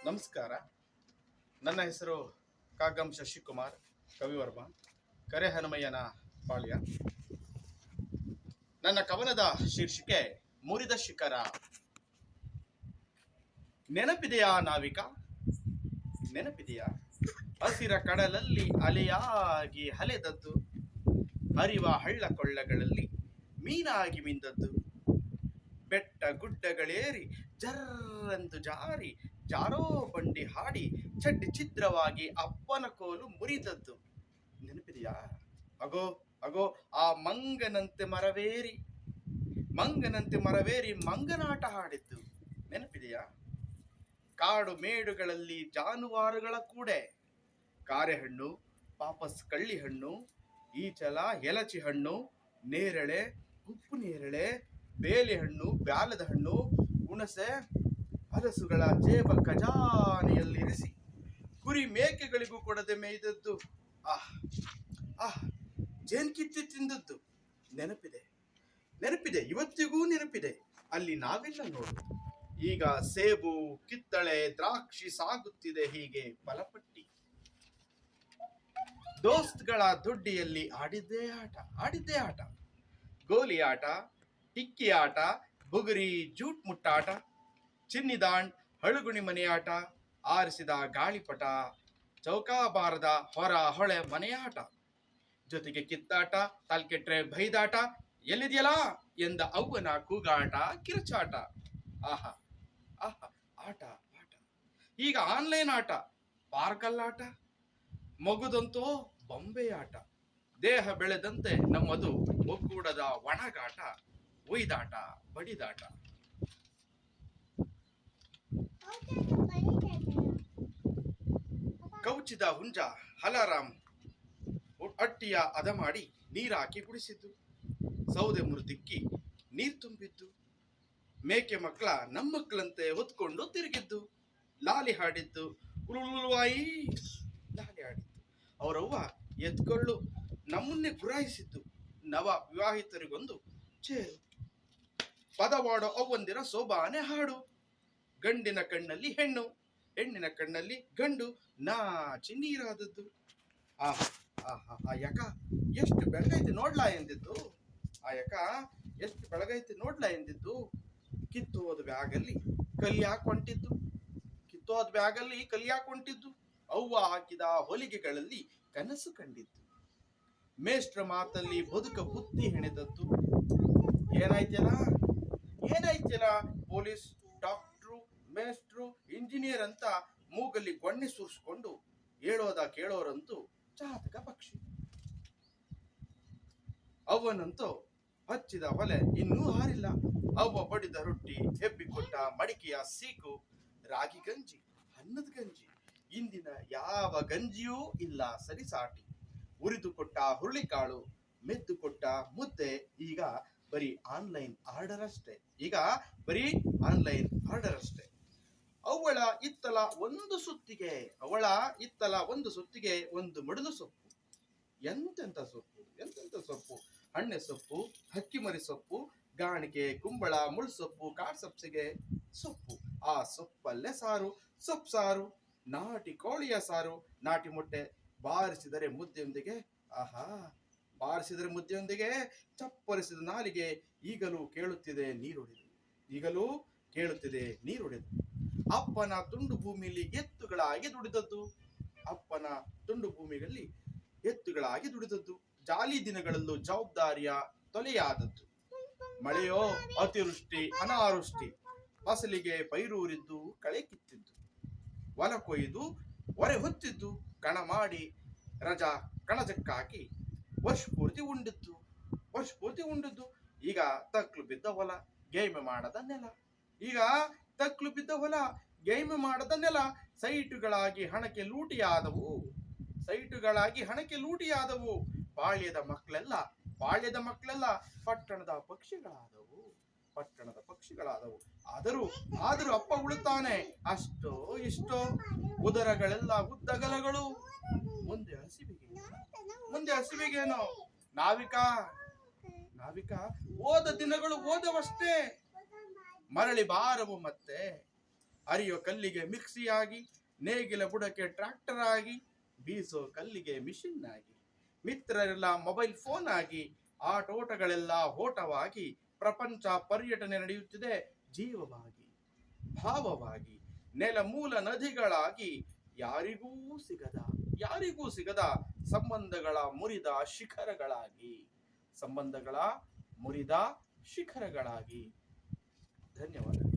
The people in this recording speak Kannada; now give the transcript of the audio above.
ನಮಸ್ಕಾರ. ನನ್ನ ಹೆಸರು ಕಾಗಂ ಶಶಿಕುಮಾರ್ ಕವಿವರ್ಮ, ಕರೆ ಹನುಮಯ್ಯನ ಪಾಳ್ಯ. ನನ್ನ ಕವನದ ಶೀರ್ಷಿಕೆ ಮುರಿದ ಶಿಖರ. ನೆನಪಿದೆಯಾ ನಾವಿಕ, ನೆನಪಿದೆಯಾ ಹಸಿರ ಕಡಲಲ್ಲಿ ಅಲೆಯಾಗಿ ಅಲೆದದ್ದು, ಹರಿವ ಹಳ್ಳ ಕೊಳ್ಳಗಳಲ್ಲಿ ಮೀನಾಗಿ ಮಿಂದದ್ದು, ಬೆಟ್ಟ ಗುಡ್ಡಗಳೇರಿ ಜರ್ರಂದು ಜಾರಿ ಜಾರೋ ಬಂಡಿ ಹಾಡಿ ಚಡ್ಡಿ ಛಿದ್ರವಾಗಿ ಅಪ್ಪನ ಕೋಲು ಮುರಿದದ್ದು. ನೆನಪಿದೆಯಾ? ಅಗೋ ಅಗೋ ಆ ಮಂಗನಂತೆ ಮರವೇರಿ ಮಂಗನಾಟ ಹಾಡಿದ್ದು ನೆನಪಿದೆಯಾ? ಕಾಡು ಮೇಡುಗಳಲ್ಲಿ ಜಾನುವಾರುಗಳ ಕೂಡೆ ಕಾರೆಹಣ್ಣು, ಪಾಪಸ್ ಕಳ್ಳಿ ಹಣ್ಣು, ಈಚಲ ಎಲಚಿ ಹಣ್ಣು, ನೇರಳೆ, ಉಪ್ಪು ನೇರಳೆ, ಬೇಲೆ ಹಣ್ಣು, ಬ್ಯಾಲದ ಹಣ್ಣು, ಹುಣಸೆ, ಹಲಸುಗಳ ಜೇಬ ಖಜಾನೆಯಲ್ಲಿರಿಸಿ ಕುರಿ ಮೇಕೆಗಳಿಗೂ ಕೊಡದೆ ಮೇಯ್ದದ್ದು. ಆಹ್ ಆಹ್ ಜೇನ್ ಕಿತ್ತಿ ತಿಂದದ್ದು ನೆನಪಿದೆ, ಇವತ್ತಿಗೂ ನೆನಪಿದೆ. ಅಲ್ಲಿ ನಾವೆಲ್ಲ ನೋಡು, ಈಗ ಸೇಬು, ಕಿತ್ತಳೆ, ದ್ರಾಕ್ಷಿ ಸಾಗುತ್ತಿದೆ ಹೀಗೆ ಬಲಪಟ್ಟಿ. ದೋಸ್ತ್ಗಳ ದೊಡ್ಡಿಯಲ್ಲಿ ಆಡಿದ್ದೇ ಆಟ, ಗೋಲಿ ಆಟ, ಟಿಕ್ಕಿ ಆಟ, ಬುಗುರಿ ಜೂಟ್ ಮುಟ್ಟಾಟ, ಚಿನ್ನಿದಾಂಡ್, ಹಳುಗುಣಿ ಮನೆಯಾಟ, ಆರಿಸಿದ ಗಾಳಿಪಟ, ಚೌಕಾಬಾರದ ಹೊರ ಹೊಳೆ ಮನೆಯಾಟ, ಜೊತೆಗೆ ಕಿತ್ತಾಟ, ತಲ್ಕೆಟ್ರೆ ಬೈದಾಟ, ಎಲ್ಲಿದೆಯಲ್ಲ ಎಂದ ಅವ್ವನ ಕೂಗಾಟ, ಕಿರುಚಾಟ. ಆಹಾ ಆಹಾ ಆಟ ಆಟ. ಈಗ ಆನ್ಲೈನ್ ಆಟ, ಪಾರ್ಕಲ್ಲಾಟ, ಮಗುದಂತೋ ಬೊಂಬೆಯಾಟ. ದೇಹ ಬೆಳೆದಂತೆ ನಮ್ಮದು ಒಗ್ಗೂಡದ ಒಣಗಾಟ, ಒಯ್ದಾಟ, ಬಡಿದಾಟ. ಕೌಚಿದ ಹುಂಜ ಹಲಾರಾಮ್ ಅಟ್ಟಿಯ ಅದ ಮಾಡಿ ನೀರಾಕಿ ಕುಡಿಸಿದ್ದು, ಸೌದೆ ಮುರಿದಿಕ್ಕಿ ನೀರು ತುಂಬಿದ್ದು, ಮೇಕೆ ಮಕ್ಕಳ ನಮ್ಮಕ್ಕಳಂತೆ ಹೊತ್ಕೊಂಡು ತಿರುಗಿದ್ದು, ಲಾಲಿ ಹಾಡಿದ್ದು, ಉಳುವಾಯಿ ಲಾಲಿ ಹಾಡಿದ್ದು. ಅವರವ್ವ ಎತ್ಕೊಳ್ಳು ನಮ್ಮನ್ನೇ ಗುರಾಯಿಸಿದ್ದು, ನವ ವಿವಾಹಿತರಿಗೊಂದು ಚೇರು, ಪದವಾಡೋ ಅವ್ವಂದಿರ ಸೋಬಾನೆ ಹಾಡು, ಗಂಡಿನ ಕಣ್ಣಲ್ಲಿ ಹೆಣ್ಣು, ಹೆಣ್ಣಿನ ಕಣ್ಣಲ್ಲಿ ಗಂಡು ನಾಚಿ ನೀರಾದದ್ದು. ಆ ಯಕ ಎಷ್ಟು ಬೆಳಗೈತಿ ನೋಡ್ಲಾ ಎಂದಿದ್ದು, ಕಿತ್ತೋದ ಬ್ಯಾಗಲ್ಲಿ ಕಲಿಯಾಕ್ ಹೊಂಟಿದ್ದು, ಅವ್ವ ಹಾಕಿದ ಹೊಲಿಗೆಗಳಲ್ಲಿ ಕನಸು ಕಂಡಿದ್ದು, ಮೇಷ್ಟ್ರ ಮಾತಲ್ಲಿ ಬದುಕ ಬುದ್ಧಿ ಹೆಣೆದದ್ದು. ಏನಾಯ್ತಲ್ಲ ಪೊಲೀಸ್, ಡಾಕ್ಟ್ರು, ಮೇಷ್ಟ್ರು, ಇಂಜಿನಿಯರ್ ಅಂತ ಮೂಗಲ್ಲಿ ಗೊಣ್ಣೆ ಸುರಿಸ್ಕೊಂಡು ಹೇಳೋದ ಕೇಳೋರಂತೂ ಜಾತಕ ಪಕ್ಷಿ. ಅವನಂತೂ ಹಚ್ಚಿದ ಹೊಲೆ ಇನ್ನೂ ಹಾರಿಲ್ಲ. ಅವ್ವ ಬಡಿದ ರೊಟ್ಟಿ, ಹೆಬ್ಬಿಕೊಟ್ಟ ಮಡಿಕೆಯ ಸೀಕು, ರಾಗಿ ಗಂಜಿ, ಅನ್ನದ ಗಂಜಿ, ಇಂದಿನ ಯಾವ ಗಂಜಿಯೂ ಇಲ್ಲ ಸರಿಸಾಟಿ. ಉರಿದು ಕೊಟ್ಟ ಹುರುಳಿಕಾಳು, ಮೆದ್ದು ಕೊಟ್ಟ ಮುದ್ದೆ, ಈಗ ಬರೀ ಆನ್ಲೈನ್ ಆರ್ಡರ್ ಅಷ್ಟೇ. ಅವಳ ಇತ್ತಲ ಒಂದು ಸುತ್ತಿಗೆ ಒಂದು ಮಡಿಲು ಸೊಪ್ಪು. ಎಂತೆಂತ ಸೊಪ್ಪು, ಹಣ್ಣೆ ಸೊಪ್ಪು, ಹಕ್ಕಿಮರಿ ಸೊಪ್ಪು, ಗಾಣಿಗೆ, ಕುಂಬಳ, ಮುಳ್ಸೊಪ್ಪು, ಕಾಡ್ಸೊಪ್ಸಿಗೆ ಸೊಪ್ಪು. ಆ ಸೊಪ್ಪಲ್ಲೇ ಸೊಪ್ಪು ಸಾರು, ನಾಟಿ ಕೋಳಿಯ ಸಾರು, ನಾಟಿ ಮೊಟ್ಟೆ, ಬಾರಿಸಿದರೆ ಮುದ್ದೆಯೊಂದಿಗೆ ಚಪ್ಪರಿಸಿದ ನಾಲಿಗೆ ಈಗಲೂ ಕೇಳುತ್ತಿದೆ ನೀರೊಡೆದು. ಅಪ್ಪನ ತುಂಡು ಭೂಮಿಯಲ್ಲಿ ಎತ್ತುಗಳಾಗಿ ದುಡಿದದ್ದು, ಜಾಲಿ ದಿನಗಳಲ್ಲೂ ಜವಾಬ್ದಾರಿಯ ತೊಲೆಯಾದದ್ದು. ಮಳೆಯೋ ಅತಿವೃಷ್ಟಿ ಅನಾವೃಷ್ಟಿ, ಫಸಲಿಗೆ ಪೈರೂರಿದ್ದು, ಕಳೆ ಕಿತ್ತಿದ್ದು, ಹೊಲ ಕೊಯ್ದು ಹೊರೆ ಹೊತ್ತಿದ್ದು, ಕಣ ಮಾಡಿ ರಜಾ ಕಣಜಕ್ಕಾಕಿ ವರ್ಷಪೂರ್ತಿ ಉಂಡಿದ್ದು. ಈಗ ತಕ್ಲು ಬಿದ್ದ ಹೊಲ, ಗೇಮೆ ಮಾಡದ ನೆಲ, ಸೈಟುಗಳಾಗಿ ಹಣಕ್ಕೆ ಲೂಟಿಯಾದವು. ಬಾಳ್ಯದ ಮಕ್ಕಳೆಲ್ಲ ಪಟ್ಟಣದ ಪಕ್ಷಿಗಳಾದವು. ಆದರೂ ಅಪ್ಪ ಉಳುತ್ತಾನೆ ಅಷ್ಟೋ ಇಷ್ಟೋ, ಉದರಗಳೆಲ್ಲ ಉದ್ದಗಲಗಳು. ಮುಂದೆ ಹಸಿವಿಗೇನೋ ನಾವಿಕ ಓದ ದಿನಗಳು ಓದವಷ್ಟೇ, ಮರಳಿ ಬಾರವು ಮತ್ತೆ. ಅರಿಯೋ ಕಲ್ಲಿಗೆ ಮಿಕ್ಸಿಯಾಗಿ, ನೇಗಿಲ ಬುಡಕ್ಕೆ ಟ್ರ್ಯಾಕ್ಟರ್ ಆಗಿ, ಬೀಸೋ ಕಲ್ಲಿಗೆ ಮಿಷಿನ್ ಆಗಿ, ಮಿತ್ರರೆಲ್ಲ ಮೊಬೈಲ್ ಫೋನ್ ಆಗಿ, ಆಟೋಟಗಳೆಲ್ಲ ಓಟವಾಗಿ, ಪ್ರಪಂಚ ಪರ್ಯಟನೆ ನಡೆಯುತ್ತಿದೆ ಜೀವವಾಗಿ, ಭಾವವಾಗಿ, ನೆಲ ಮೂಲ ನದಿಗಳಾಗಿ, ಯಾರಿಗೂ ಸಿಗದ ಸಂಬಂಧಗಳ ಮುರಿದ ಶಿಖರಗಳಾಗಿ, ಸಂಬಂಧಗಳ ಮುರಿದ ಶಿಖರಗಳಾಗಿ. ಧನ್ಯವಾದ.